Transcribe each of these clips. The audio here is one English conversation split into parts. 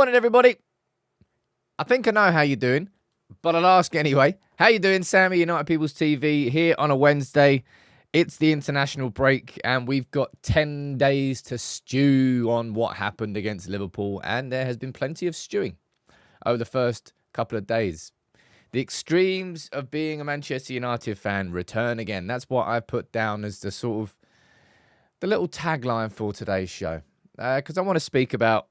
Morning, everybody. I think I know how you're doing, but I'll ask anyway. How you doing, Sammy? United People's TV here on a Wednesday. It's the international break, and we've got 10 days to stew on what happened against Liverpool, and there has been plenty of stewing over the first couple of days. The extremes of being a Manchester United fan return again. That's what I put down as the sort of the little tagline for today's show, because I want to speak about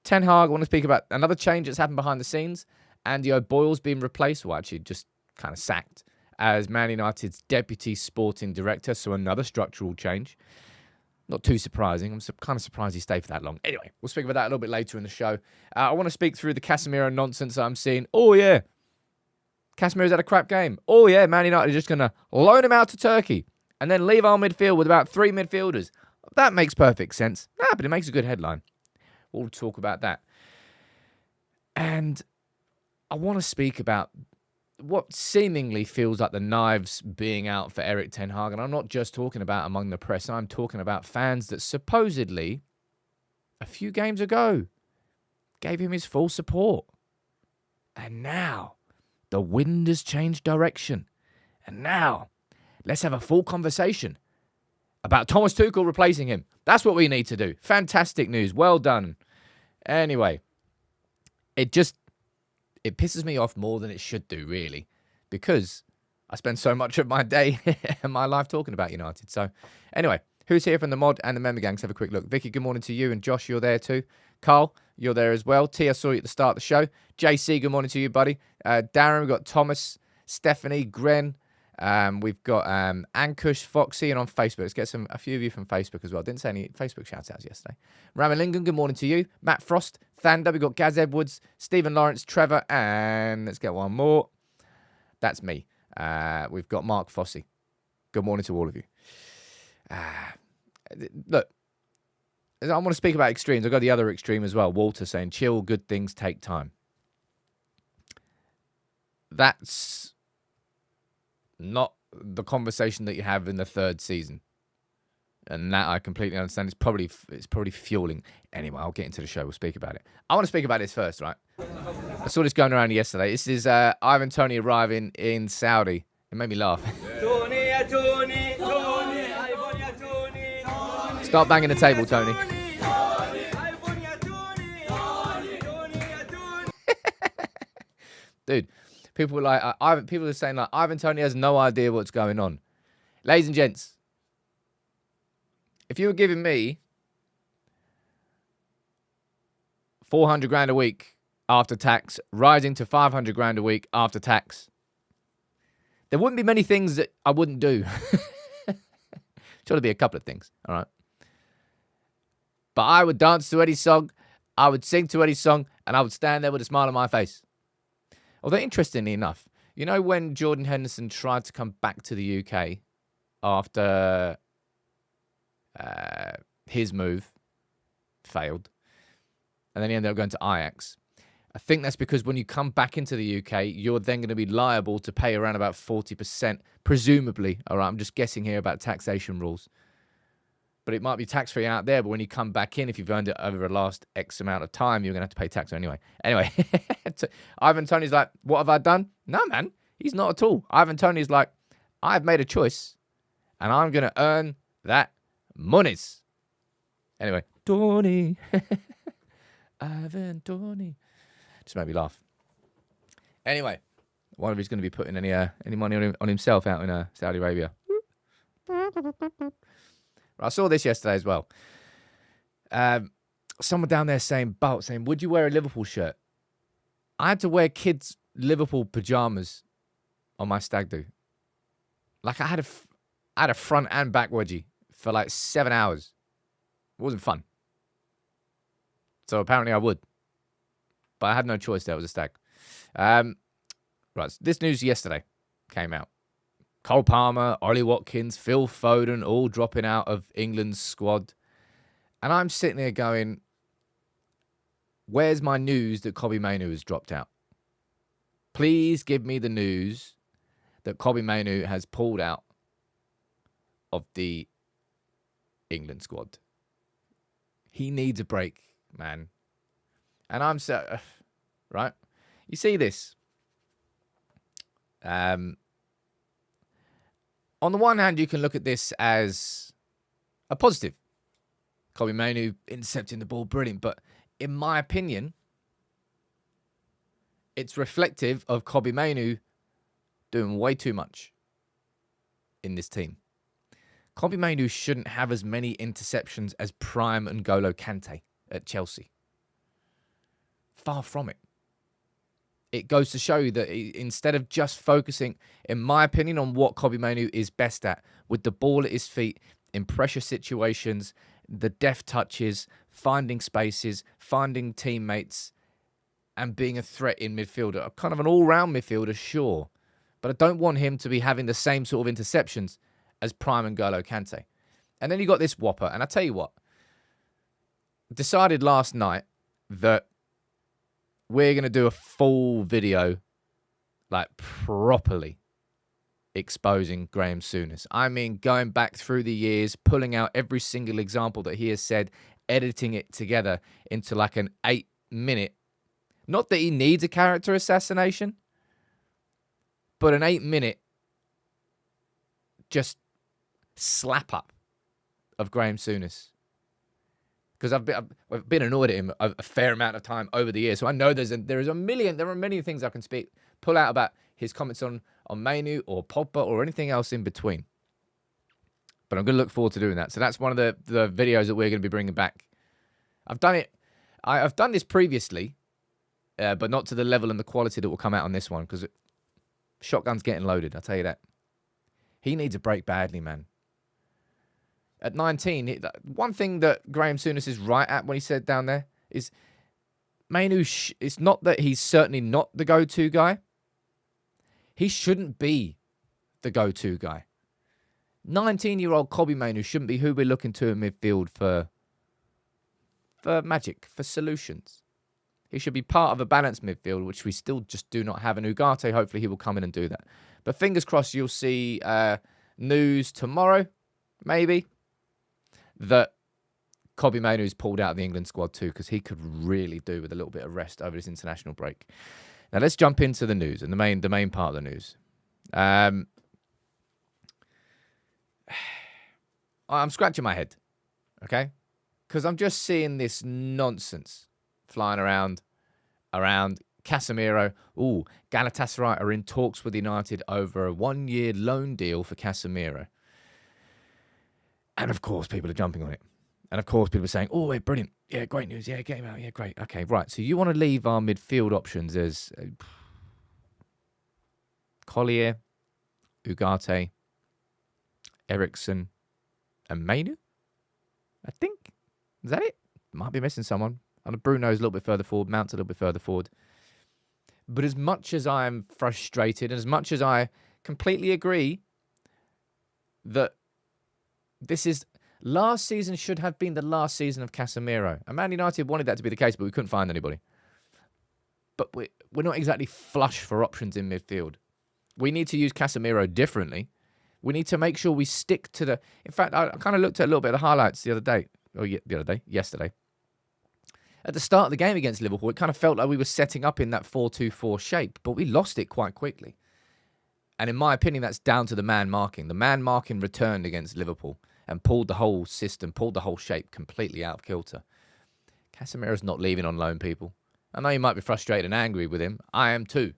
Ten Hag. I want to speak about another change that's happened behind the scenes. Andy O'Boyle's been replaced, well, actually just kind of sacked, as Man United's deputy sporting director. So another structural change. Not too surprising. I'm kind of surprised he stayed for that long. Anyway, we'll speak about that a little bit later in the show. I want to speak through the Casemiro nonsense that I'm seeing. Oh, yeah. Casemiro's had a crap game. Oh, yeah. Man United are just going to loan him out to Turkey and then leave our midfield with about 3 midfielders. That makes perfect sense. But it makes a good headline. We'll talk about that. And I want to speak about what seemingly feels like the knives being out for Erik Ten Hag. And I'm not just talking about among the press. I'm talking about fans that supposedly, a few games ago, gave him his full support. And now, the wind has changed direction. And now, let's have a full conversation about Thomas Tuchel replacing him. That's what we need to do. Fantastic news. Well done. Anyway, it pisses me off more than it should do, really, because I spend so much of my day and my life talking about United. So anyway, who's here from the mod and the member gangs? Have a quick look. Vicky, good morning to you. And Josh, you're there too. Carl, you're there as well. T, I saw you at the start of the show. JC, good morning to you, buddy. Darren, we've got Thomas, Stephanie, Gren. We've got Ankush, Foxy, and on Facebook. Let's get a few of you from Facebook as well. Didn't say any Facebook shout-outs yesterday. Ramalingan, good morning to you. Matt Frost, Thander, we've got Gaz Edwards, Stephen Lawrence, Trevor, and let's get one more. That's me. We've got Mark Fossey. Good morning to all of you. Look, I want to speak about extremes. I've got the other extreme as well. Walter saying, chill, good things take time. That's not the conversation that you have in the third season. And that I completely understand. It's probably fueling. Anyway, I'll get into the show. We'll speak about it. I want to speak about this first, right? I saw this going around yesterday. This is Ivan Toney arriving in Saudi. It made me laugh. Start banging the table, Tony. Dude, people are saying like Ivan Toney has no idea what's going on. Ladies and gents, if you were giving me 400 grand a week after tax, rising to 500 grand a week after tax, there wouldn't be many things that I wouldn't do. Sure, to be a couple of things, all right? But I would dance to Eddie's song, I would sing to Eddie's song, and I would stand there with a smile on my face. Although, interestingly enough, you know when Jordan Henderson tried to come back to the UK after his move failed, and then he ended up going to Ajax. I think that's because when you come back into the UK, you're then going to be liable to pay around about 40%, presumably. All right, I'm just guessing here about taxation rules. But it might be tax-free out there, but when you come back in, if you've earned it over the last X amount of time, you're going to have to pay tax anyway. Anyway, Ivan Toney's like, what have I done? No, man, he's not at all. Ivan Toney's like, I've made a choice, and I'm going to earn that monies. Anyway, Toney. Ivan Toney. Just made me laugh. Anyway, one of you's going to be putting any money on himself out in Saudi Arabia. I saw this yesterday as well. Someone down there saying, would you wear a Liverpool shirt? I had to wear kids' Liverpool pajamas on my stag do. Like I had a front and back wedgie for like 7 hours. It wasn't fun. So apparently I would. But I had no choice there. It was a stag. Right, so this news yesterday came out. Cole Palmer, Ollie Watkins, Phil Foden, all dropping out of England's squad. And I'm sitting there going, where's my news that Kobbie Mainoo has dropped out? Please give me the news that Kobbie Mainoo has pulled out of the England squad. He needs a break, man. And I'm so... right? You see this. On the one hand, you can look at this as a positive. Kobbie Mainoo intercepting the ball, brilliant. But in my opinion, it's reflective of Kobbie Mainoo doing way too much in this team. Kobbie Mainoo shouldn't have as many interceptions as Prime and N'Golo Kante at Chelsea. Far from it. It goes to show you that instead of just focusing, in my opinion, on what Kobbie Mainoo is best at, with the ball at his feet, in pressure situations, the deft touches, finding spaces, finding teammates, and being a threat in midfielder. Kind of an all-round midfielder, sure. But I don't want him to be having the same sort of interceptions as Prime and N'Golo Kante. And then you got this whopper. And I tell you what, decided last night that we're going to do a full video, like properly exposing Graham Souness. I mean, going back through the years, pulling out every single example that he has said, editing it together into like an 8-minute, not that he needs a character assassination, but an 8-minute just slap up of Graham Souness. Because I've been annoyed at him a fair amount of time over the years. So I know there are many things I can pull out about his comments on Mainoo or Pogba or anything else in between. But I'm going to look forward to doing that. So that's one of the videos that we're going to be bringing back. I've done it. I've done this previously, but not to the level and the quality that will come out on this one, because shotgun's getting loaded, I'll tell you that. He needs a break badly, man. At 19, one thing that Graham Souness is right at when he said down there is Mainoo, it's not that he's certainly not the go-to guy. He shouldn't be the go-to guy. 19-year-old Kobbie Mainoo shouldn't be who we're looking to in midfield for magic, for solutions. He should be part of a balanced midfield, which we still just do not have. And Ugarte, hopefully he will come in and do that. But fingers crossed you'll see news tomorrow, maybe, that Kobbie Mainoo's pulled out of the England squad too, because he could really do with a little bit of rest over this international break. Now let's jump into the news and the main part of the news. I'm scratching my head, okay, because I'm just seeing this nonsense flying around Casemiro. Ooh, Galatasaray are in talks with United over a 1-year loan deal for Casemiro. And of course, people are jumping on it. And of course, people are saying, oh, wait, brilliant. Yeah, great news. Yeah, get him out. Yeah, great. Okay, right. So you want to leave our midfield options as Collier, Ugarte, Eriksen, and Mainoo? I think. Is that it? Might be missing someone. And Bruno's a little bit further forward. Mount's a little bit further forward. But as much as I'm frustrated, and as much as I completely agree that this is... last season should have been the last season of Casemiro. And Man United wanted that to be the case, but we couldn't find anybody. But we're not exactly flush for options in midfield. We need to use Casemiro differently. We need to make sure we stick to the... in fact, I kind of looked at a little bit of the highlights yesterday. At the start of the game against Liverpool, it kind of felt like we were setting up in that 4-2-4 shape, but we lost it quite quickly. And in my opinion, that's down to the man marking. The man marking returned against Liverpool and pulled the whole system, pulled the whole shape completely out of kilter. Casemiro's not leaving on loan, people. I know you might be frustrated and angry with him. I am too.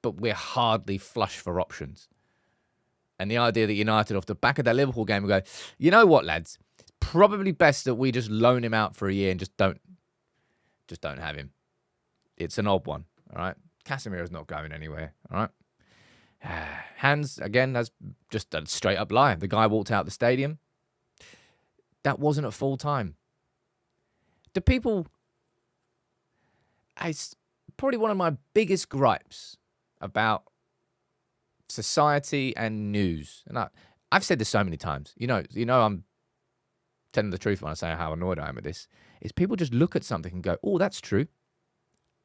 But we're hardly flush for options. And the idea that United, off the back of that Liverpool game, will go, you know what, lads? It's probably best that we just loan him out for a year and just don't have him. It's an odd one, all right? Casemiro's not going anywhere, all right? Hans, again, that's just a straight-up lie. The guy walked out the stadium. That wasn't at full time. The people... it's probably one of my biggest gripes about society and news. And I've said this so many times. You know, I'm telling the truth when I say how annoyed I am at this. Is people just look at something and go, oh, that's true.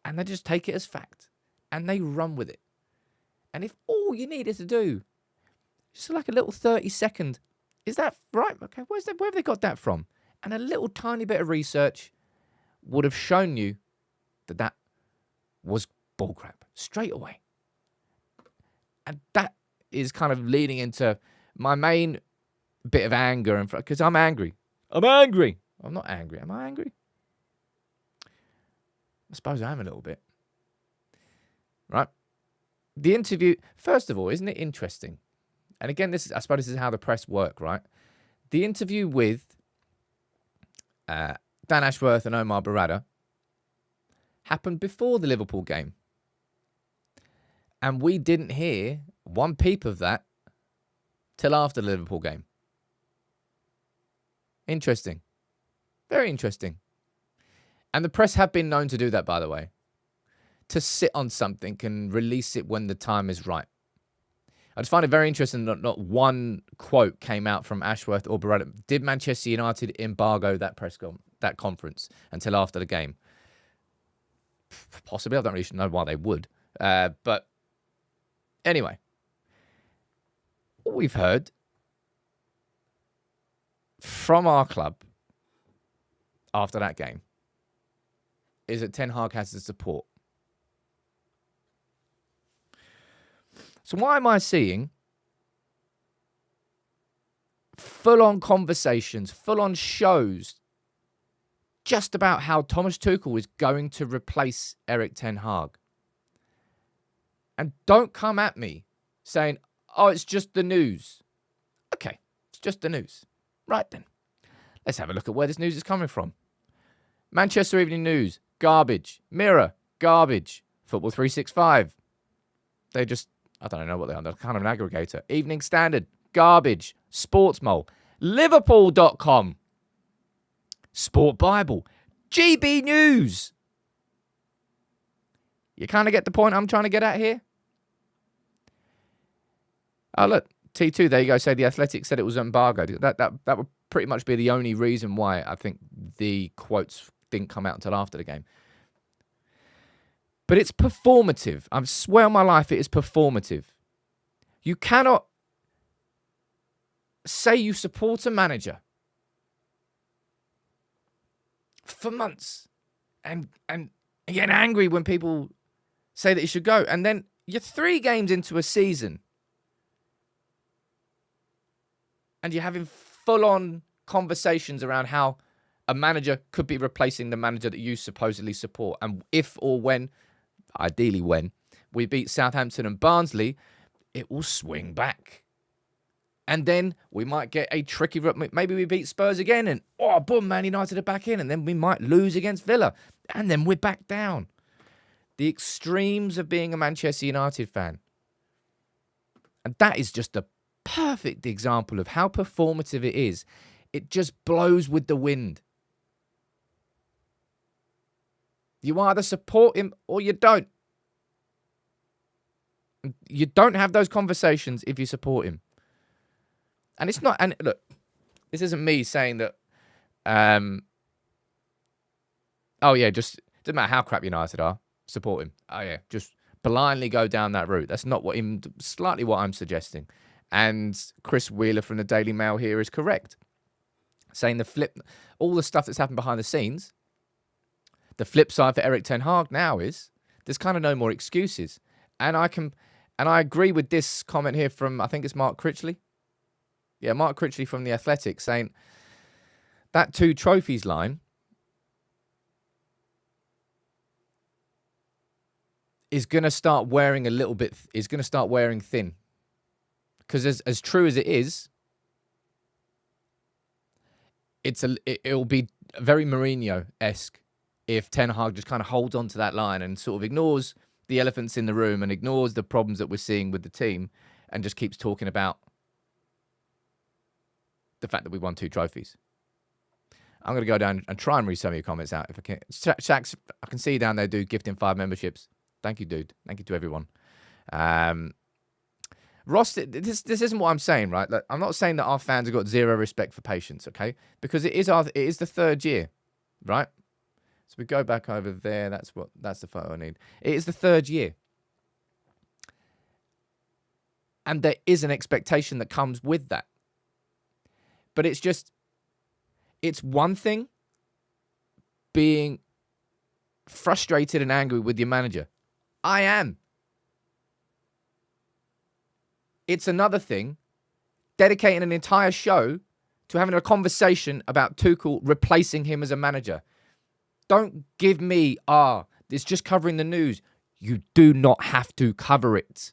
And they just take it as fact. And they run with it. And if all you need is to do just like a little 30-second, is that right? Okay, where have they got that from? And a little tiny bit of research. would have shown you that that was bullcrap straight away. And that is kind of leading into my main bit of anger, and because I'm angry. I'm angry. I'm not angry. Am I angry? I suppose I am a little bit. Right? The interview, first of all, isn't it interesting? And again, I suppose this is how the press work, right? The interview with Dan Ashworth and Omar Barada happened before the Liverpool game. And we didn't hear one peep of that till after the Liverpool game. Interesting. Very interesting. And the press have been known to do that, by the way. To sit on something and release it when the time is right. I just find it very interesting that not one quote came out from Ashworth or Barada. Did Manchester United embargo that conference until after the game? Possibly. I don't really know why they would. But anyway, what we've heard from our club after that game is that Ten Hag has the support. So why am I seeing full-on conversations, full-on shows just about how Thomas Tuchel is going to replace Erik Ten Hag? And don't come at me saying, oh, it's just the news. Okay, it's just the news. Right then. Let's have a look at where this news is coming from. Manchester Evening News, garbage. Mirror, garbage. Football 365. They just, I don't know what they are. They're kind of an aggregator. Evening Standard, garbage. Sportsmole. Liverpool.com. Sport Bible. GB News. You kind of get the point I'm trying to get at here? Oh, look. T2, there you go. Say The Athletic said it was embargoed. That would pretty much be the only reason why I think the quotes didn't come out until after the game. But it's performative. I swear on my life it is performative. You cannot say you support a manager for months and get angry when people say that he should go. And then you're 3 games into a season and you're having full-on conversations around how a manager could be replacing the manager that you supposedly support. And if or when, ideally when, we beat Southampton and Barnsley, it will swing back. And then we might get a tricky... Maybe we beat Spurs again and, oh, boom, Man United are back in. And then we might lose against Villa. And then we're back down. The extremes of being a Manchester United fan. And that is just a perfect example of how performative it is. It just blows with the wind. You either support him or you don't. You don't have those conversations if you support him. And it's not, and look, this isn't me saying that, oh yeah, just, doesn't matter how crap United are, support him. Oh yeah, just blindly go down that route. That's not slightly what I'm suggesting. And Chris Wheeler from the Daily Mail here is correct. Saying all the stuff that's happened behind the scenes, the flip side for Erik Ten Hag now is there's kind of no more excuses. And I agree with this comment here from, I think it's Mark Critchley. Yeah, Mark Critchley from The Athletic saying that 2 trophies line is going to start wearing thin. Because as true as it is, it'll be very Mourinho-esque if Ten Hag just kind of holds on to that line and sort of ignores the elephants in the room and ignores the problems that we're seeing with the team and just keeps talking about the fact that we won 2 trophies. I'm going to go down and try and read some of your comments out if I can. Shax, I can see you down there, dude, gifting 5 memberships. Thank you, dude. Thank you to everyone. Ross, this isn't what I'm saying, right? Like, I'm not saying that our fans have got zero respect for patience, okay? Because it is the 3rd year, right? So we go back over there. That's the photo I need. It is the 3rd year. And there is an expectation that comes with that. But it's one thing being frustrated and angry with your manager. I am. It's another thing dedicating an entire show to having a conversation about Tuchel replacing him as a manager. Don't give me, it's just covering the news. You do not have to cover it.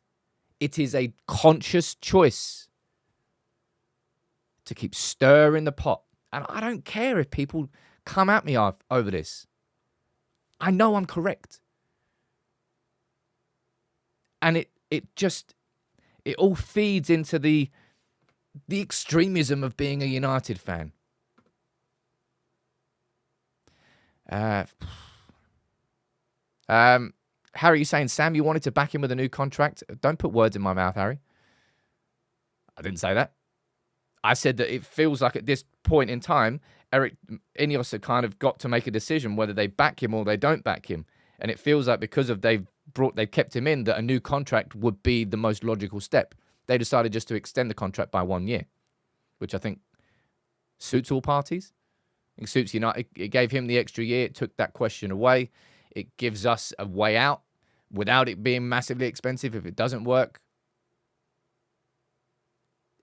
It is a conscious choice to keep stirring the pot. And I don't care if people come at me over this. I know I'm correct. And it all feeds into the extremism of being a United fan. Harry, you saying, Sam, you wanted to back him with a new contract? Don't put words in my mouth, Harry. I didn't say that. I said that it feels like at this point in time, Erik, INEOS have kind of got to make a decision whether they back him or they don't back him. And it feels like because of they've kept him in, that a new contract would be the most logical step. They decided just to extend the contract by 1 year, which I think suits all parties. It suits United. It gave him the extra year. It took that question away. It gives us a way out without it being massively expensive if it doesn't work.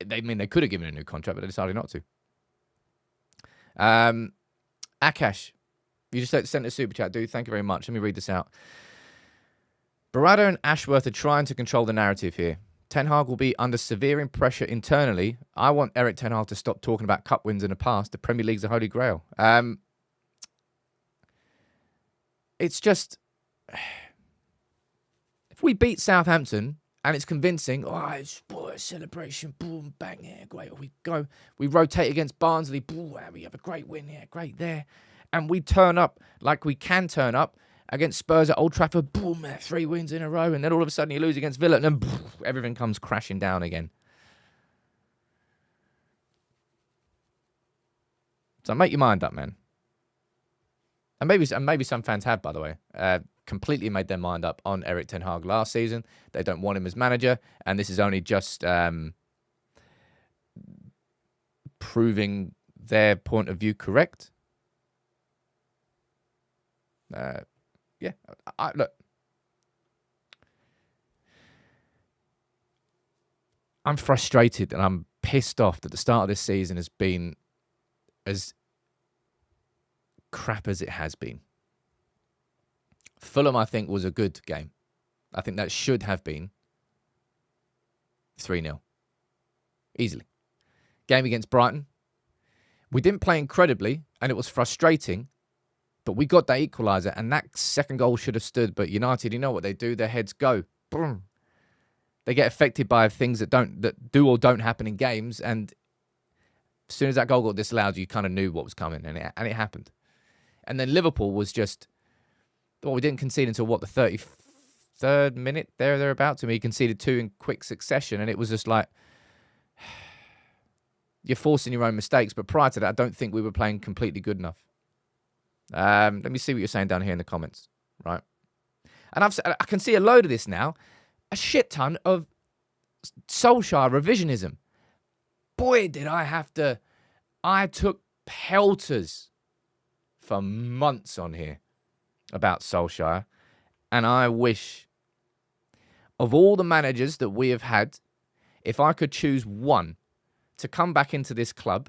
They could have given a new contract, but they decided not to. Akash, you just sent a super chat, dude. Thank you very much. Let me read this out. Barada and Ashworth are trying to control the narrative here. Ten Hag will be under severe pressure internally. I want Erik Ten Hag to stop talking about cup wins in the past. The Premier League's a holy grail. It's just, if we beat Southampton and it's convincing, it's a celebration, boom, bang, yeah, great. We rotate against Barnsley, boom, we have a great win, yeah, great there. And we turn up like we can turn up against Spurs at Old Trafford, boom, 3 wins in a row, and then all of a sudden you lose against Villa, and then boom, everything comes crashing down again. So make your mind up, man. And maybe some fans have, by the way, completely made their mind up on Erik Ten Hag last season. They don't want him as manager, and this is only just proving their point of view correct. Look, I'm frustrated and I'm pissed off that the start of this season has been as crap as it has been. Fulham, I think, was a good game. I think that should have been 3-0. Easily. Game against Brighton. We didn't play incredibly, and it was frustrating, but we got that equaliser, and that second goal should have stood. But United, you know what they do? Their heads go. Boom. They get affected by things that do or don't happen in games, and as soon as that goal got disallowed, you kind of knew what was coming, and it happened. And then Liverpool was just, we didn't concede until, the 33rd minute, thereabouts. He conceded 2 in quick succession, and it was just like, you're forcing your own mistakes. But prior to that, I don't think we were playing completely good enough. Let me see what you're saying down here in the comments, right? And I can see a load of this now. A shit ton of Solskjaer revisionism. Boy, did I took pelters for months on here about Solskjaer. And I wish, of all the managers that we have had, if I could choose one to come back into this club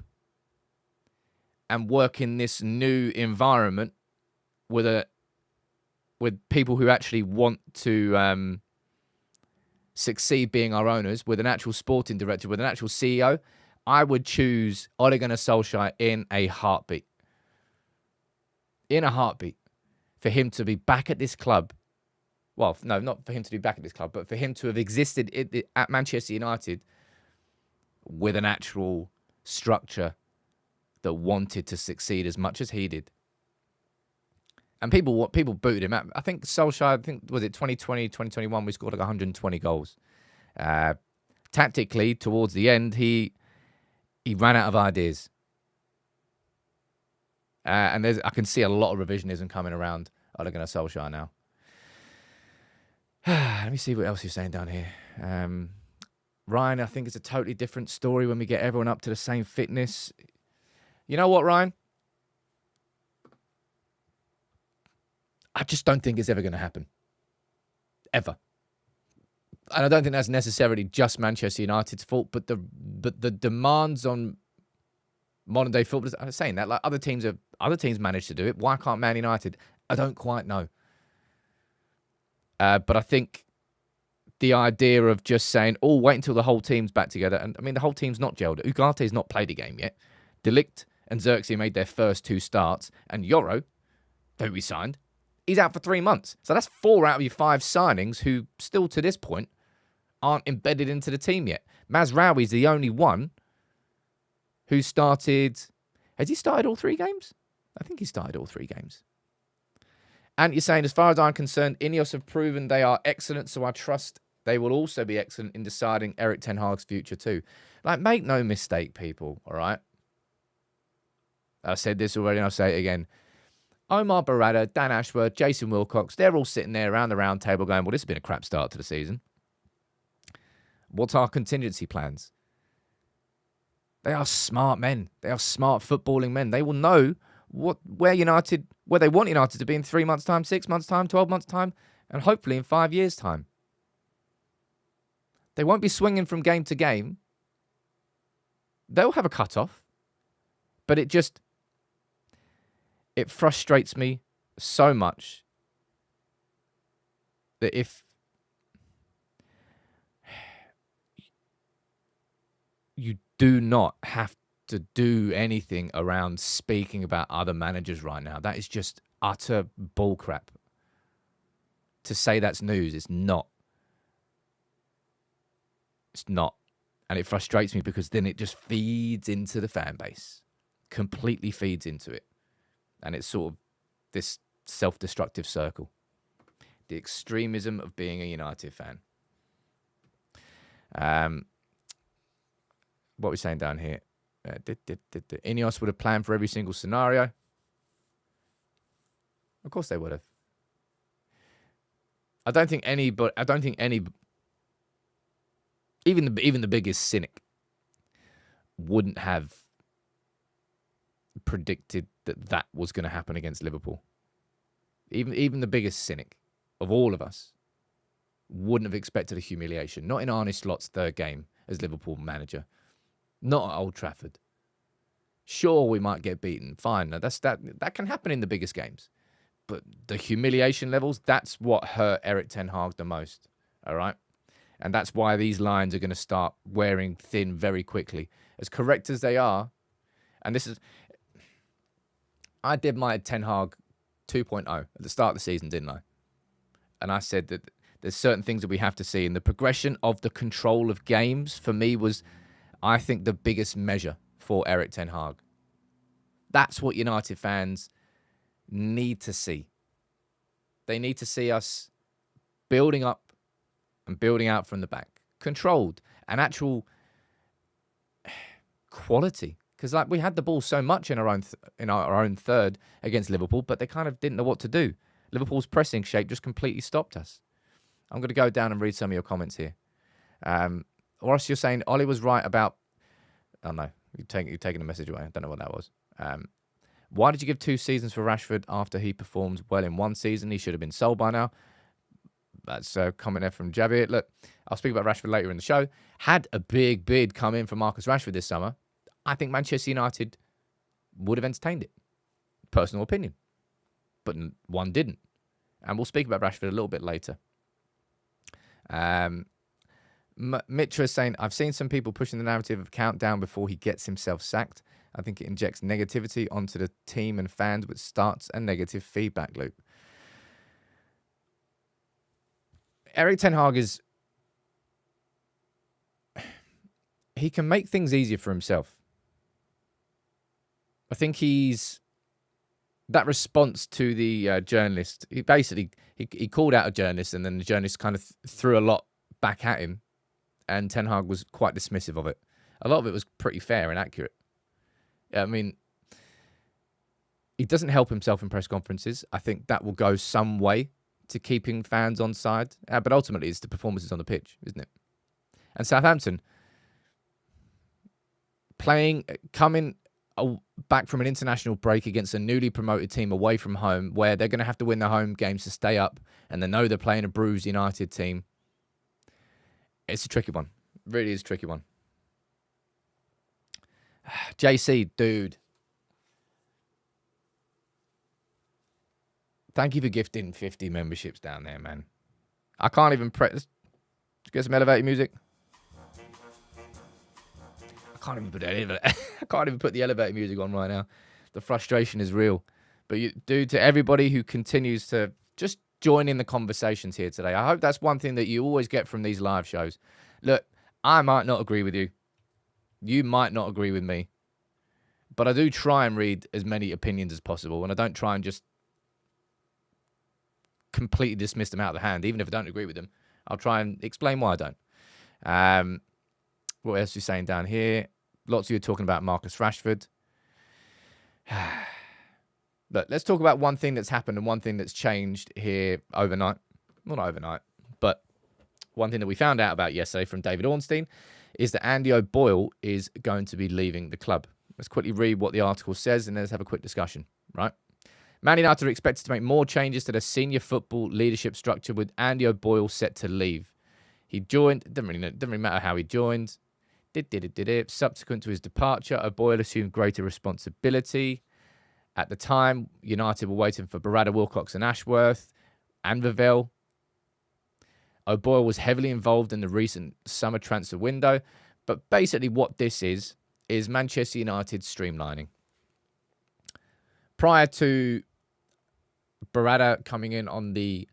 and work in this new environment with people who actually want to succeed being our owners, with an actual sporting director, with an actual CEO, I would choose Ole Gunnar Solskjaer in a heartbeat. In a heartbeat. For him to be back at this club. Well, no, not for him to be back at this club, but for him to have existed at Manchester United with an actual structure that wanted to succeed as much as he did. And people booted him out. I think Solskjaer, was it 2020, 2021, we scored like 120 goals. Tactically, towards the end, he ran out of ideas. And I can see a lot of revisionism coming around Ole Gunnar Solskjaer now. Let me see what else you're saying down here. Ryan, I think it's a totally different story when we get everyone up to the same fitness. You know what, Ryan? I just don't think it's ever going to happen. Ever. And I don't think that's necessarily just Manchester United's fault, but the demands on modern day footballers. I'm saying that like other teams managed to do it. Why can't Man United? I don't quite know. But I think the idea of just saying, "Oh, wait until the whole team's back together," and I mean the whole team's not gelled. Ugate's not played a game yet. De Ligt and Zirkzee made their first 2 starts, and Yoro, who we signed, he's out for 3 months. So that's 4 out of your 5 signings who still to this point aren't embedded into the team yet. Mazraoui's the only one who started. Has he started all 3 games? I think he started all 3 games. And you're saying, as far as I'm concerned, INEOS have proven they are excellent, so I trust they will also be excellent in deciding Erik Ten Hag's future too. Like, make no mistake, people, all right? I've said this already and I'll say it again. Omar Barada, Dan Ashworth, Jason Wilcox, they're all sitting there around the round table going, well, this has been a crap start to the season. What's our contingency plans? They are smart men. They are smart footballing men. They will know where they want United to be in 3 months' time, 6 months' time, 12 months' time, and hopefully in 5 years' time. They won't be swinging from game to game. They'll have a cut-off. But it frustrates me so much that if you do not have to do anything around speaking about other managers right now, that is just utter bullcrap. To say that's news, it's not. It's not. And it frustrates me because then it just feeds into the fan base. Completely feeds into it. And it's sort of this self-destructive circle. The extremism of being a United fan. What are we saying down here? INEOS would have planned for every single scenario. Of course they would have. I don't think any, even the biggest cynic wouldn't have predicted that was going to happen against Liverpool. Even the biggest cynic of all of us wouldn't have expected a humiliation. Not in Arne Slot's 3rd game as Liverpool manager. Not at Old Trafford. Sure, we might get beaten. Fine. That can happen in the biggest games. But the humiliation levels, that's what hurt Erik Ten Hag the most. All right? And that's why these lines are going to start wearing thin very quickly. As correct as they are, and this is... I did my Ten Hag 2.0 at the start of the season, didn't I? And I said that there's certain things that we have to see. And the progression of the control of games, for me, was, I think, the biggest measure for Erik Ten Hag. That's what United fans need to see. They need to see us building up and building out from the back. Controlled. And actual quality. Because like we had the ball so much in our own third against Liverpool, but they kind of didn't know what to do. Liverpool's pressing shape just completely stopped us. I'm going to go down and read some of your comments here. Or else you're saying Ollie was right about... Oh, no. You're taking the message away. I don't know what that was. Why did you give 2 seasons for Rashford after he performed well in 1 season? He should have been sold by now. That's a comment there from Javier. Look, I'll speak about Rashford later in the show. Had a big bid come in for Marcus Rashford this summer, I think Manchester United would have entertained it. Personal opinion. But one didn't. And we'll speak about Rashford a little bit later. Mitra is saying, I've seen some people pushing the narrative of countdown before he gets himself sacked. I think it injects negativity onto the team and fans, which starts a negative feedback loop. Erik Ten Hag is... He can make things easier for himself. I think he's... That response to the journalist, he basically, he called out a journalist and then the journalist kind of threw a lot back at him. And Ten Hag was quite dismissive of it. A lot of it was pretty fair and accurate. I mean, he doesn't help himself in press conferences. I think that will go some way to keeping fans on side. But ultimately, it's the performances on the pitch, isn't it? And Southampton, coming back from an international break against a newly promoted team away from home, where they're going to have to win their home games to stay up, and they know they're playing a bruised United team. It's a tricky one. It really is a tricky one. JC, dude. Thank you for gifting 50 memberships down there, man. I can't even press. Get some elevator music. I can't even put the elevator music on right now. The frustration is real. But dude, to everybody who continues to just join in the conversations here today, I hope that's one thing that you always get from these live shows. Look, I might not agree with you. You might not agree with me. But I do try and read as many opinions as possible, and I don't try and just completely dismiss them out of the hand. Even if I don't agree with them, I'll try and explain why I don't. What else are you saying down here? Lots of you are talking about Marcus Rashford. But let's talk about one thing that's happened and one thing that's changed here overnight. Well, not overnight, but one thing that we found out about yesterday from David Ornstein is that Andy O'Boyle is going to be leaving the club. Let's quickly read what the article says and then let's have a quick discussion, right? Man United are expected to make more changes to their senior football leadership structure, with Andy O'Boyle set to leave. He joined, doesn't really matter how he joined. Subsequent to his departure, O'Boyle assumed greater responsibility. At the time, United were waiting for Barada, Wilcox and Ashworth and Vavell. O'Boyle was heavily involved in the recent summer transfer window. But basically what this is Manchester United streamlining. Prior to Barada coming in on the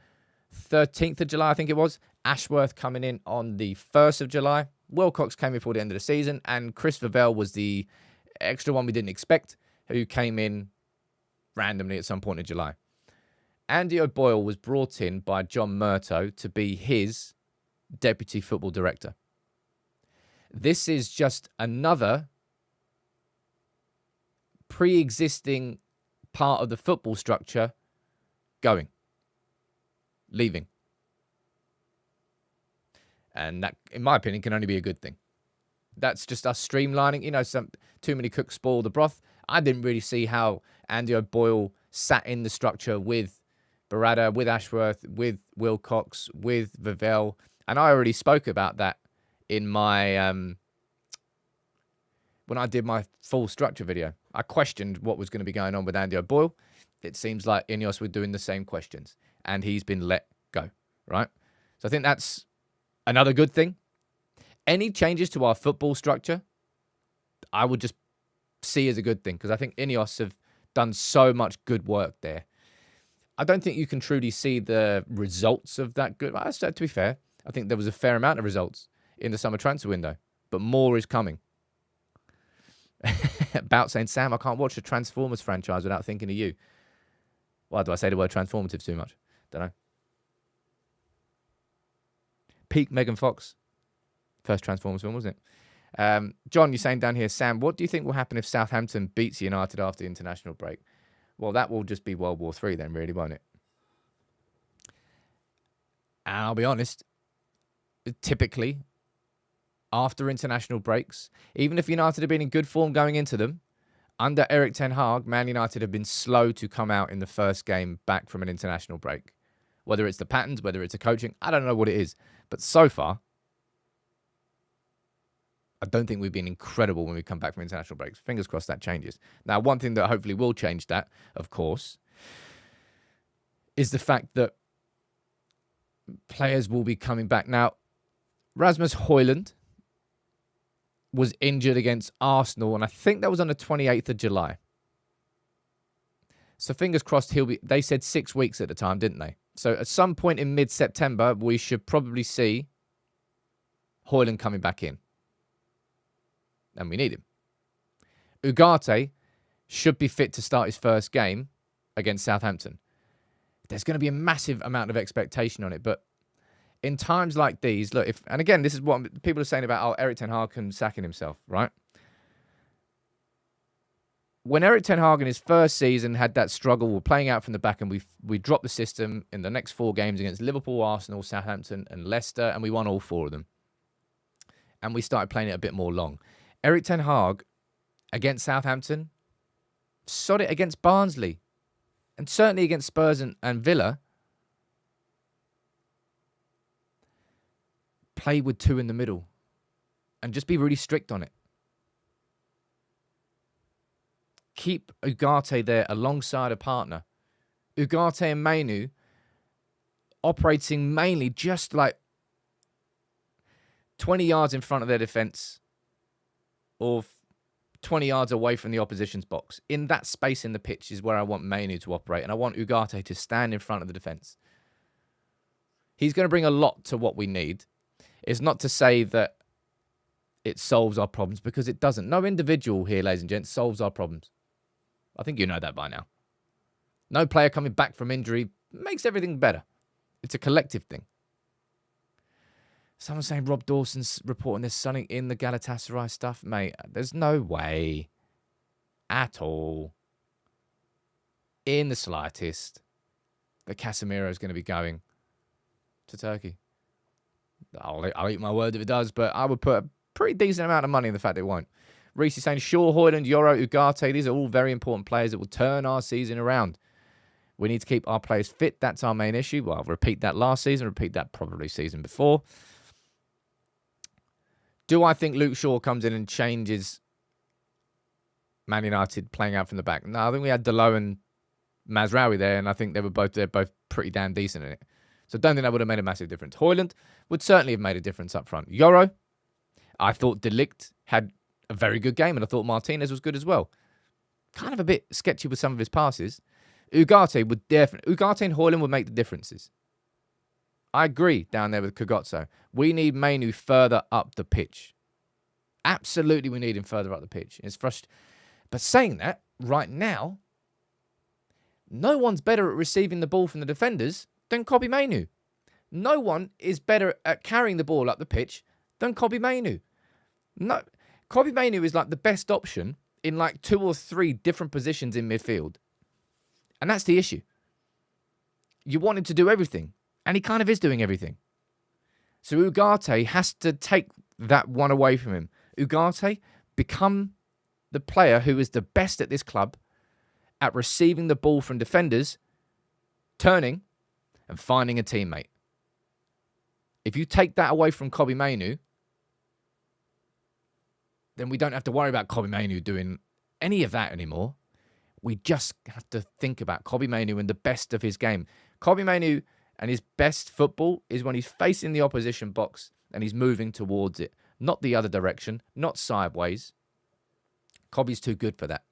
13th of July, I think it was, Ashworth coming in on the 1st of July, Wilcox came in before the end of the season, and Chris Vavell was the extra one we didn't expect, who came in randomly at some point in July. Andy O'Boyle was brought in by John Murtough to be his deputy football director. This is just another pre-existing part of the football structure leaving. And that, in my opinion, can only be a good thing. That's just us streamlining. You know, too many cooks spoil the broth. I didn't really see how Andy O'Boyle sat in the structure with Barada, with Ashworth, with Wilcox, with Vavell. And I already spoke about that in my when I did my full structure video. I questioned what was going to be going on with Andy O'Boyle. It seems like INEOS were doing the same questions, and he's been let go, right? So I think that's another good thing. Any changes to our football structure, I would just see as a good thing, because I think INEOS have done so much good work there. I don't think you can truly see the results of that good. To be fair, I think there was a fair amount of results in the summer transfer window, but more is coming. About saying, Sam, I can't watch the Transformers franchise without thinking of you. Why do I say the word transformative too much? Don't know. Peak Megan Fox. First Transformers film, wasn't it? John, you're saying down here, Sam, what do you think will happen if Southampton beats United after the international break? Well, that will just be World War III then, really, won't it? And I'll be honest, typically, after international breaks, even if United have been in good form going into them, under Erik Ten Hag, Man United have been slow to come out in the first game back from an international break. Whether it's the patterns, whether it's a coaching, I don't know what it is. But so far, I don't think we've been incredible when we come back from international breaks. Fingers crossed that changes. Now, one thing that hopefully will change that, of course, is the fact that players will be coming back. Now, Rasmus Højlund was injured against Arsenal, and I think that was on the 28th of July. So fingers crossed he'll be... They said 6 weeks at the time, didn't they? So at some point in mid-September, we should probably see Højlund coming back in. And we need him. Ugarte should be fit to start his first game against Southampton. There's going to be a massive amount of expectation on it, but in times like these, look, and again, this is what people are saying about, Erik Ten Hag can sacking himself, right? When Erik Ten Hag in his first season had that struggle, we're playing out from the back, and we dropped the system in the next 4 games against Liverpool, Arsenal, Southampton, and Leicester, and we won all 4 of them. And we started playing it a bit more long. Erik Ten Hag against Southampton sod it against Barnsley. And certainly against Spurs and Villa. Play with 2 in the middle. And just be really strict on it. Keep Ugarte there alongside a partner. Ugarte and Mainu operating mainly just like 20 yards in front of their defence or 20 yards away from the opposition's box. In that space in the pitch is where I want Mainu to operate, and I want Ugarte to stand in front of the defence. He's going to bring a lot to what we need. It's not to say that it solves our problems, because it doesn't. No individual here, ladies and gents, solves our problems. I think you know that by now. No player coming back from injury makes everything better. It's a collective thing. Someone's saying Rob Dawson's reporting there's something in the Galatasaray stuff. Mate, there's no way at all, in the slightest, that Casemiro is going to be going to Turkey. I'll eat my word if it does, but I would put a pretty decent amount of money in the fact it won't. Reese is saying Shaw, Højlund, Yoro, Ugarte, these are all very important players that will turn our season around. We need to keep our players fit. That's our main issue. Well, I'll repeat that last season, repeat that probably season before. Do I think Luke Shaw comes in and changes Man United playing out from the back? No, I think we had Delo and Mazraoui there, and I think they're both pretty damn decent in it. So don't think that would have made a massive difference. Højlund would certainly have made a difference up front. Yoro, I thought De Ligt had a very good game, and I thought Martinez was good as well. Kind of a bit sketchy with some of his passes. Ugarte and Højlund would make the differences. I agree down there with Kagotso. We need Mainu further up the pitch. Absolutely, we need him further up the pitch. It's frustrating. But saying that, right now, no one's better at receiving the ball from the defenders than Kobbie Mainoo. No one is better at carrying the ball up the pitch than Kobbie Mainoo. No, Kobbie Mainoo is like the best option in like 2 or 3 different positions in midfield. And that's the issue. You want him to do everything, and he kind of is doing everything. So Ugarte has to take that one away from him. Ugarte, become the player who is the best at this club at receiving the ball from defenders, turning, and finding a teammate. If you take that away from Kobbie Mainoo, then we don't have to worry about Kobbie Mainoo doing any of that anymore. We just have to think about Kobbie Mainoo and the best of his game. Kobbie Mainoo and his best football is when he's facing the opposition box and he's moving towards it. Not the other direction, not sideways. Kobbie's too good for that.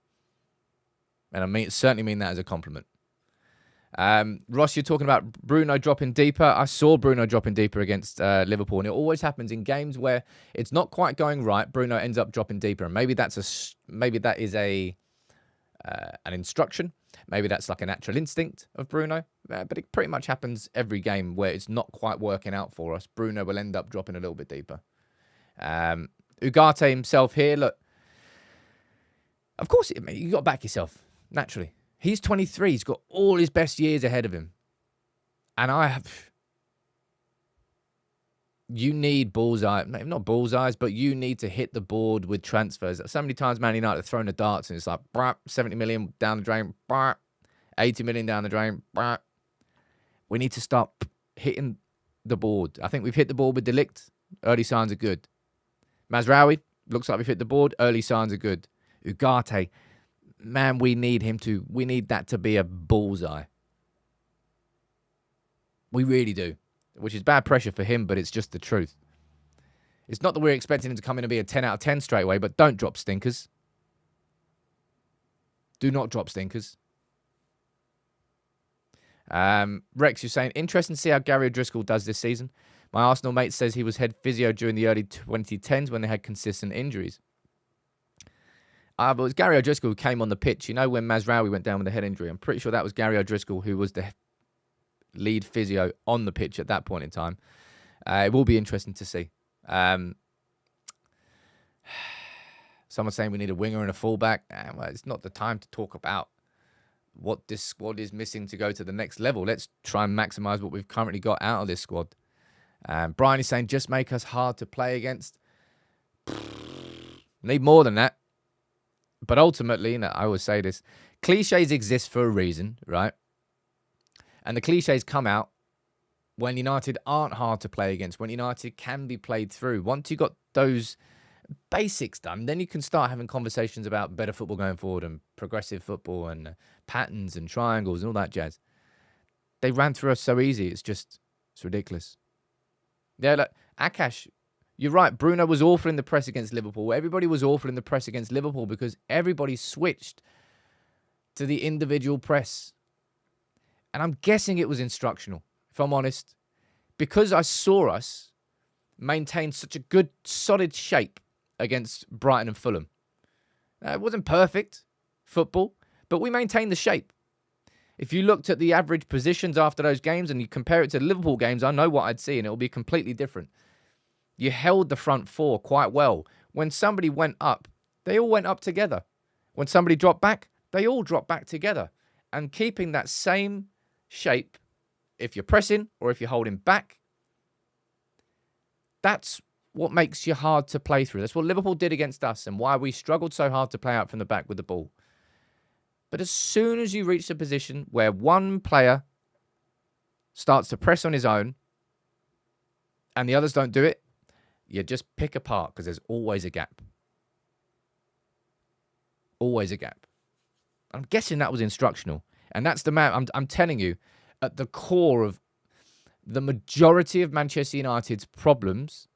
And I certainly mean that as a compliment. Ross, you're talking about Bruno dropping deeper. I saw Bruno dropping deeper against Liverpool, and it always happens in games where it's not quite going right. Bruno ends up dropping deeper, and maybe that is an instruction. Maybe that's like a natural instinct of Bruno, but it pretty much happens every game where it's not quite working out for us. Bruno will end up dropping a little bit deeper. Ugarte himself here, look, of course, you got to back yourself, naturally. He's 23. He's got all his best years ahead of him. And you need bullseye, not bullseyes, but you need to hit the board with transfers. So many times Man United have thrown the darts and it's like, 70 million down the drain, 80 million down the drain. We need to start hitting the board. I think we've hit the board with De Ligt. Early signs are good. Mazraoui, looks like we've hit the board. Early signs are good. Ugarte, man, we need that to be a bullseye. We really do. Which is bad pressure for him, but it's just the truth. It's not that we're expecting him to come in and be a 10 out of 10 straight away, but don't drop stinkers. Do not drop stinkers. Rex, you're saying, interesting to see how Gary O'Driscoll does this season. My Arsenal mate says he was head physio during the early 2010s when they had consistent injuries. But it was Gary O'Driscoll who came on the pitch. You know, when Mazraoui went down with a head injury, I'm pretty sure that was Gary O'Driscoll who was the lead physio on the pitch at that point in time. It will be interesting to see. Someone's saying we need a winger and a fullback. Well, it's not the time to talk about what this squad is missing to go to the next level. Let's try and maximise what we've currently got out of this squad. Brian is saying, just make us hard to play against. Need more than that. But ultimately, I always say this, cliches exist for a reason, right? And the cliches come out when United aren't hard to play against, when United can be played through. Once you've got those basics done, then you can start having conversations about better football going forward and progressive football and patterns and triangles and all that jazz. They ran through us so easy. It's ridiculous. Yeah, look, Akash, you're right. Bruno was awful in the press against Liverpool. Everybody was awful in the press against Liverpool because everybody switched to the individual press. And I'm guessing it was instructional, if I'm honest, because I saw us maintain such a good, solid shape against Brighton and Fulham. It wasn't perfect football, but we maintained the shape. If you looked at the average positions after those games and you compare it to the Liverpool games, I know what I'd see, and it will be completely different. You held the front four quite well. When somebody went up, they all went up together. When somebody dropped back, they all dropped back together. And keeping that same shape, if you're pressing or if you're holding back, that's what makes you hard to play through. That's what Liverpool did against us and why we struggled so hard to play out from the back with the ball. But as soon as you reach a position where one player starts to press on his own and the others don't do it, you just pick apart because there's always a gap. Always a gap. I'm guessing that was instructional. And that's the man, I'm telling you, at the core of the majority of Manchester United's problems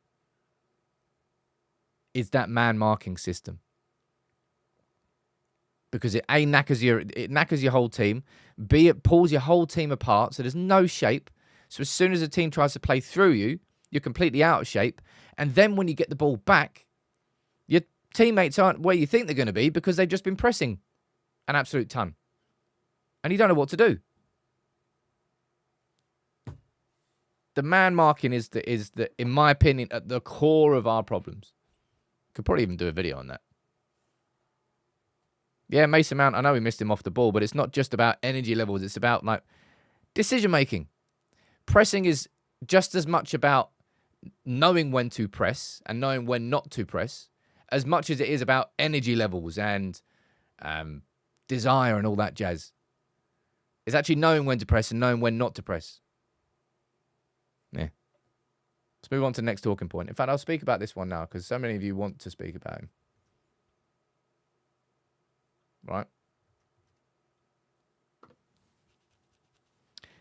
is that man marking system. Because it knackers your whole team. B, it pulls your whole team apart, so there's no shape. So as soon as a team tries to play through you, you're completely out of shape. And then when you get the ball back, your teammates aren't where you think they're going to be because they've just been pressing an absolute ton. And you don't know what to do. The man marking is the, in my opinion, at the core of our problems. Could probably even do a video on that. Yeah, Mason Mount, I know we missed him off the ball, but it's not just about energy levels. It's about like decision making. Pressing is just as much about knowing when to press and knowing when not to press, as much as it is about energy levels and desire and all that jazz. It's actually knowing when to press and knowing when not to press. Yeah. Let's move on to the next talking point. In fact, I'll speak about this one now because so many of you want to speak about him. Right.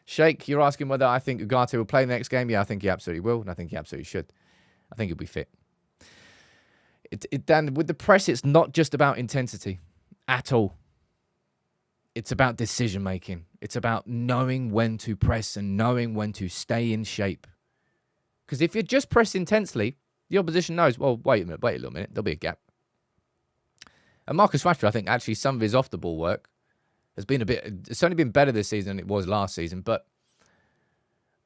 Sheikh, you're asking whether I think Ugarte will play the next game. Yeah, I think he absolutely will, and I think he absolutely should. I think he'll be fit. Dan, with the press, it's not just about intensity at all. It's about decision making. It's about knowing when to press and knowing when to stay in shape. Because if you just press intensely, the opposition knows, well, wait a little minute, there'll be a gap. And Marcus Rashford, I think, actually some of his off-the-ball work has been it's only been better this season than it was last season. But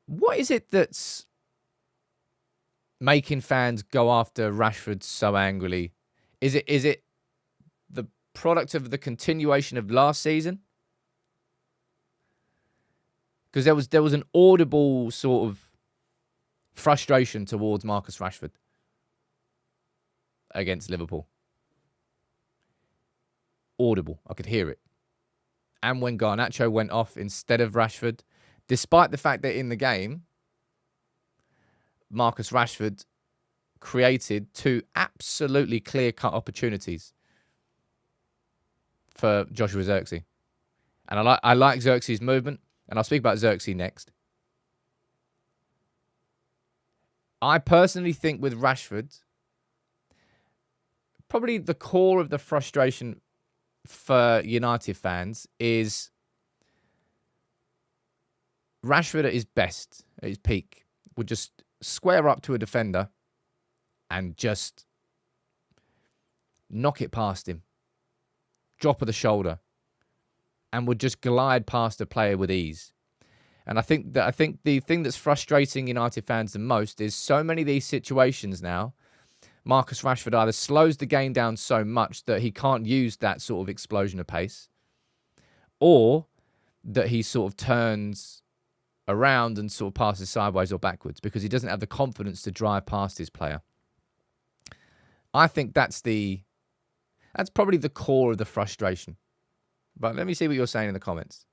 what is it that's making fans go after Rashford so angrily? Is it the product of the continuation of last season? Because there was an audible sort of frustration towards Marcus Rashford against Liverpool. Audible. I could hear it. And when Garnacho went off instead of Rashford, despite the fact that in the game, Marcus Rashford created two absolutely clear-cut opportunities for Joshua Zirkzee. And I like Zirkzee's movement, and I'll speak about Zirkzee next. I personally think with Rashford, probably the core of the frustration for United fans is Rashford at his best, at his peak, would just square up to a defender and just knock it past him, drop of the shoulder, and would just glide past a player with ease. And I think the thing that's frustrating United fans the most is so many of these situations now, Marcus Rashford either slows the game down so much that he can't use that sort of explosion of pace, or that he sort of turns around and sort of passes sideways or backwards because he doesn't have the confidence to drive past his player. I think that's the That's probably the core of the frustration. But let me see what you're saying in the comments.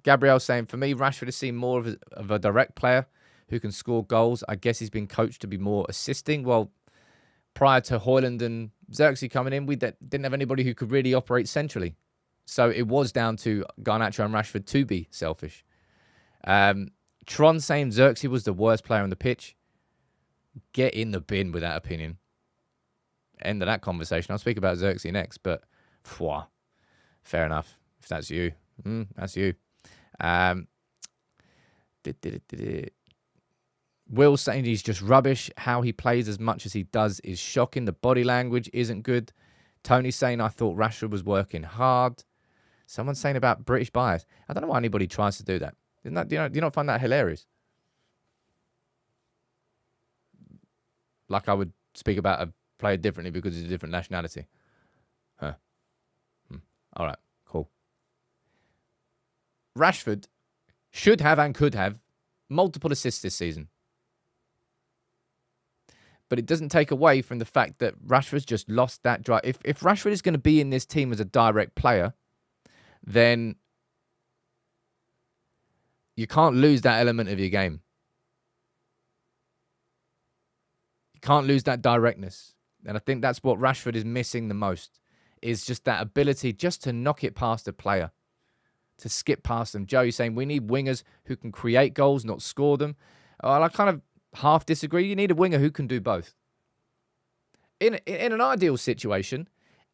Gabrielle's saying, for me, Rashford has seen more of a direct player who can score goals. I guess he's been coached to be more assisting. Well, prior to Højlund and Zirkzee coming in, we didn't have anybody who could really operate centrally. So it was down to Garnacho and Rashford to be selfish. Tron saying Zirkzee was the worst player on the pitch. Get in the bin with that opinion. End of that conversation. I'll speak about Zirkzee next, but fair enough. If that's you, that's you. Will saying he's just rubbish. How he plays as much as he does is shocking. The body language isn't good. Tony saying, I thought Rashford was working hard. Someone saying about British bias. I don't know why anybody tries to do that. Do you not find that hilarious? Like I would speak about a player differently because he's a different nationality. Huh. All right, cool. Rashford should have and could have multiple assists this season. But it doesn't take away from the fact that Rashford's just lost that drive. If Rashford is going to be in this team as a direct player, then you can't lose that element of your game. You can't lose that directness. And I think that's what Rashford is missing the most, is just that ability just to knock it past a player, to skip past them. Joe, you're saying we need wingers who can create goals, not score them. Well, I kind of half disagree. You need a winger who can do both. In an ideal situation,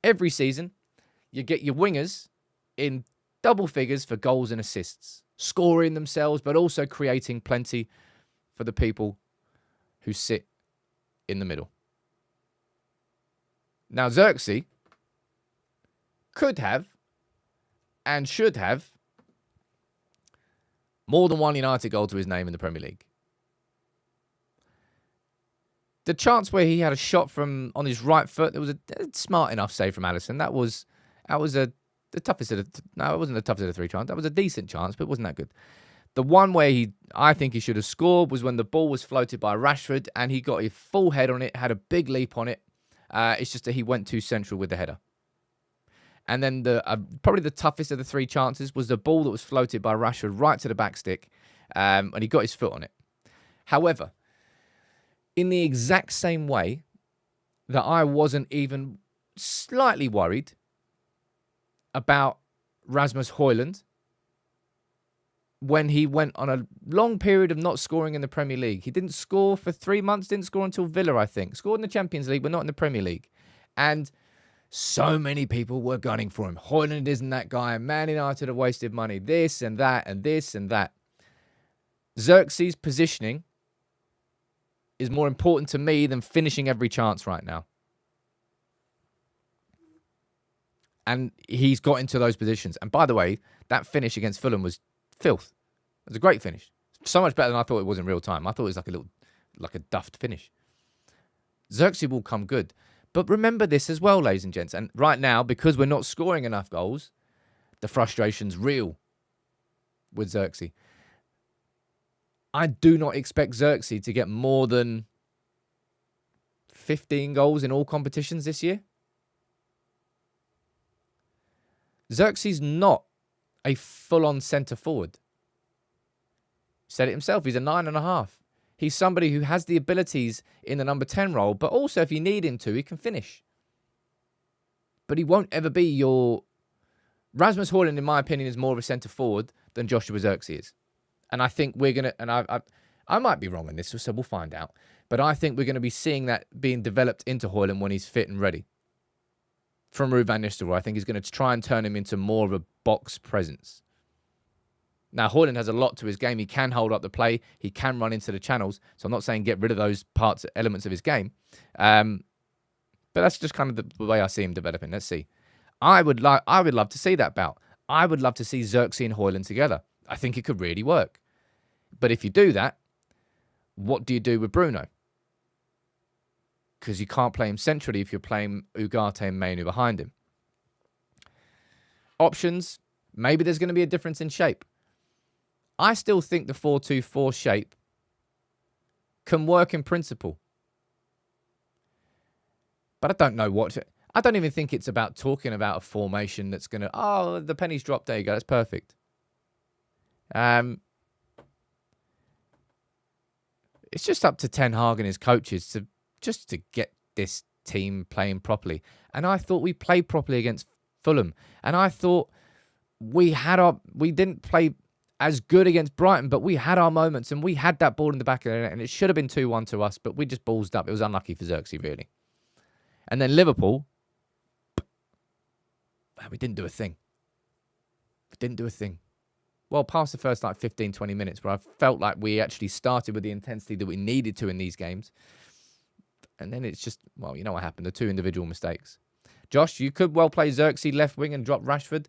every season, you get your wingers in double figures for goals and assists, scoring themselves, but also creating plenty for the people who sit in the middle. Now, Zirkzee could have and should have more than one United goal to his name in the Premier League. The chance where he had a shot from on his right foot, there was a smart enough save from Alisson. That was the toughest of the... No, it wasn't the toughest of the three chances. That was a decent chance, but it wasn't that good. The one where I think he should have scored was when the ball was floated by Rashford and he got his full head on it, had a big leap on it. It's just that he went too central with the header. And then probably the toughest of the three chances was the ball that was floated by Rashford right to the back stick, and he got his foot on it. However, in the exact same way that I wasn't even slightly worried about Rasmus Højlund when he went on a long period of not scoring in the Premier League. He didn't score for 3 months, didn't score until Villa, I think. Scored in the Champions League, but not in the Premier League. And so many people were gunning for him. Højlund isn't that guy. Man United have wasted money. This and that and this and that. Zirkzee's positioning is more important to me than finishing every chance right now. And he's got into those positions. And by the way, that finish against Fulham was filth. It was a great finish. So much better than I thought it was in real time. I thought it was like a duffed finish. Zirkzee will come good. But remember this as well, ladies and gents. And right now, because we're not scoring enough goals, the frustration's real with Zirkzee. I do not expect Zirkzee to get more than 15 goals in all competitions this year. Zirkzee's not a full-on centre-forward. He said it himself. He's a 9.5. He's somebody who has the abilities in the number 10 role, but also if you need him to, he can finish. But he won't ever be your... Rasmus Højlund, in my opinion, is more of a centre-forward than Joshua Zirkzee is. And I think we're going to... And I might be wrong on this, so we'll find out. But I think we're going to be seeing that being developed into Højlund when he's fit and ready. From Ruud van Nistelrooy, I think he's going to try and turn him into more of a box presence. Now, Højlund has a lot to his game. He can hold up the play. He can run into the channels. So I'm not saying get rid of those elements of his game. But that's just kind of the way I see him developing. Let's see. I would love to see that bout. I would love to see Zirkzee and Højlund together. I think it could really work. But if you do that, what do you do with Bruno? Because you can't play him centrally if you're playing Ugarte and Mainu behind him. Options, maybe there's going to be a difference in shape. I still think the 4-2-4 shape can work in principle. But I don't know I don't even think it's about talking about a formation that's going to, oh, the pennies dropped. There you go. That's perfect. It's just up to Ten Hag and his coaches to get this team playing properly. And I thought we played properly against Fulham. And I thought we didn't play as good against Brighton, but we had our moments and we had that ball in the back of the net and it should have been 2-1 to us, but we just ballsed up. It was unlucky for Zirkzee, really. And then Liverpool, we didn't do a thing. We didn't do a thing. Well, past the first 15, 20 minutes where I felt like we actually started with the intensity that we needed to in these games. And then it's just, well, you know what happened. The two individual mistakes. Josh, you could well play Zirkzee left wing and drop Rashford,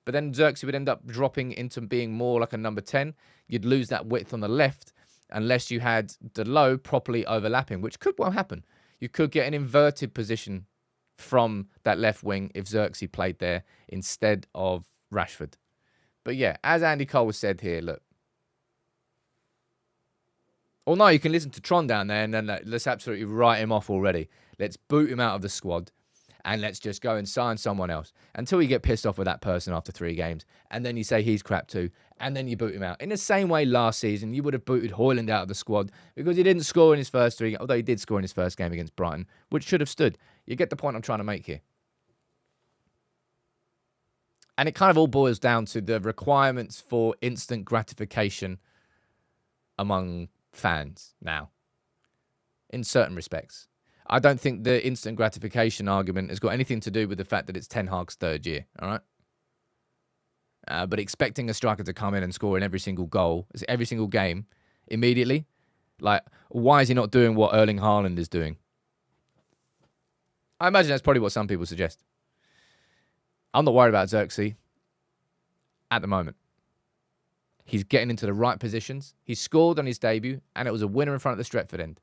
but then Zirkzee would end up dropping into being more like a number 10. You'd lose that width on the left unless you had the low properly overlapping, which could well happen. You could get an inverted position from that left wing if Zirkzee played there instead of Rashford. But yeah, as Andy Cole said here, look. Or no, you can listen to Tron down there and then let's absolutely write him off already. Let's boot him out of the squad and let's just go and sign someone else until you get pissed off with that person after 3 games. And then you say he's crap too. And then you boot him out. In the same way last season, you would have booted Højlund out of the squad because he didn't score in his first 3 games, although he did score in his first game against Brighton, which should have stood. You get the point I'm trying to make here. And it kind of all boils down to the requirements for instant gratification among fans now, in certain respects. I don't think the instant gratification argument has got anything to do with the fact that it's Ten Hag's 3rd year, all right? But expecting a striker to come in and score in every single goal, every single game, immediately, like, why is he not doing what Erling Haaland is doing? I imagine that's probably what some people suggest. I'm not worried about Zirkzee at the moment. He's getting into the right positions. He scored on his debut, and it was a winner in front of the Stretford end.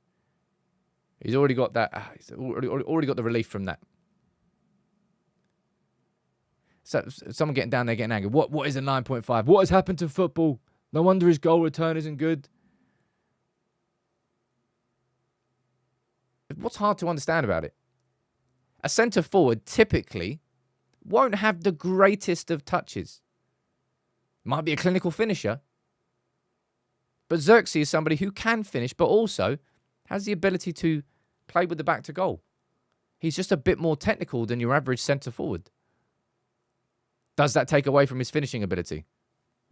He's already got that. He's already got the relief from that. So someone getting down there getting angry. What is a 9.5? What has happened to football? No wonder his goal return isn't good. What's hard to understand about it? A centre forward typically won't have the greatest of touches. Might be a clinical finisher. But Zirkzee is somebody who can finish, but also has the ability to play with the back to goal. He's just a bit more technical than your average centre forward. Does that take away from his finishing ability?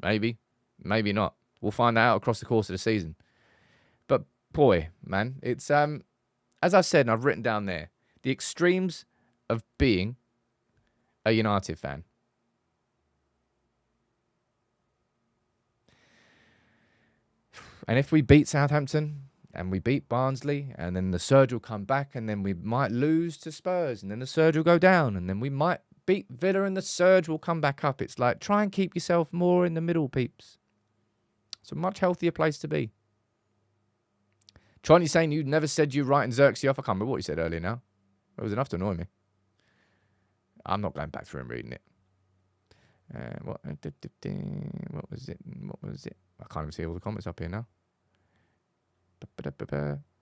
Maybe. Maybe not. We'll find out across the course of the season. But boy, man, it's, as I said, and I've written down there, the extremes of being a United fan. And if we beat Southampton and we beat Barnsley and then the surge will come back and then we might lose to Spurs and then the surge will go down and then we might beat Villa and the surge will come back up. It's like, try and keep yourself more in the middle, peeps. It's a much healthier place to be. Tronny saying you never said you writing Zirkzee off. I can't remember what you said earlier now. It was enough to annoy me. I'm not going back through and reading it. What was it? What was it? I can't even see all the comments up here now.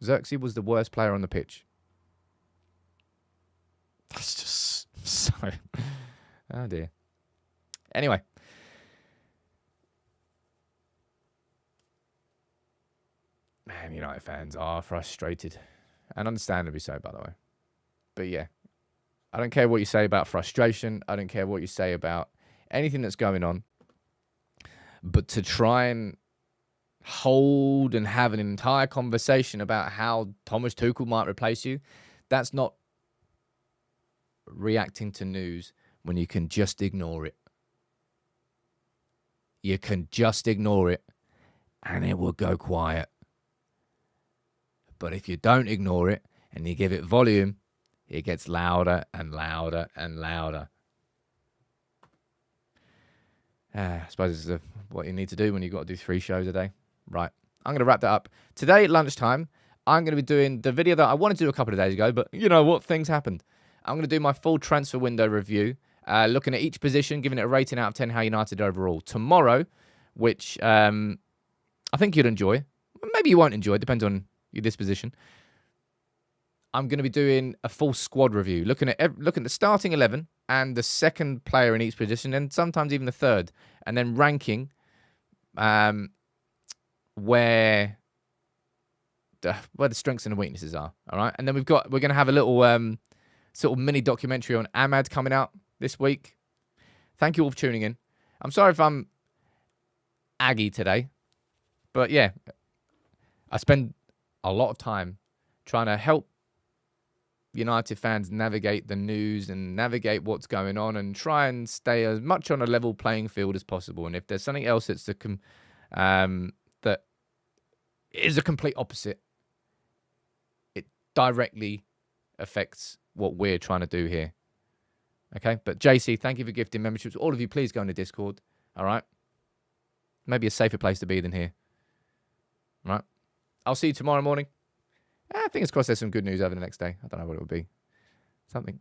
Zirkzee was the worst player on the pitch. That's just so... Oh, dear. Anyway. Man, United fans are frustrated. And understandably so, by the way. But yeah. I don't care what you say about frustration. I don't care what you say about anything that's going on. But to try and hold and have an entire conversation about how Thomas Tuchel might replace you, that's not reacting to news when you can just ignore it. You can just ignore it and it will go quiet. But if you don't ignore it and you give it volume, it gets louder and louder and louder. I suppose this is what you need to do when you've got to do 3 shows a day. Right. I'm going to wrap that up. Today at lunchtime, I'm going to be doing the video that I wanted to do a couple of days ago, but you know what? Things happened. I'm going to do my full transfer window review, looking at each position, giving it a rating out of 10 how United overall. Tomorrow, which I think you'd enjoy. Maybe you won't enjoy. It depends on your disposition. I'm going to be doing a full squad review, looking at the starting 11 and the second player in each position, and sometimes even the third, and then ranking where the strengths and the weaknesses are. All right, and then we're going to have a little sort of mini documentary on Ahmad coming out this week. Thank you all for tuning in. I'm sorry if I'm aggy today, but yeah, I spend a lot of time trying to help United fans navigate the news and navigate what's going on and try and stay as much on a level playing field as possible. And if there's something else that's that is a complete opposite, it directly affects what we're trying to do here. Okay, but JC, thank you for gifting memberships. All of you, please go into Discord. All right, maybe a safer place to be than here. All right, I'll see you tomorrow morning. Fingers crossed there's some good news over the next day. I don't know what it would be. Something.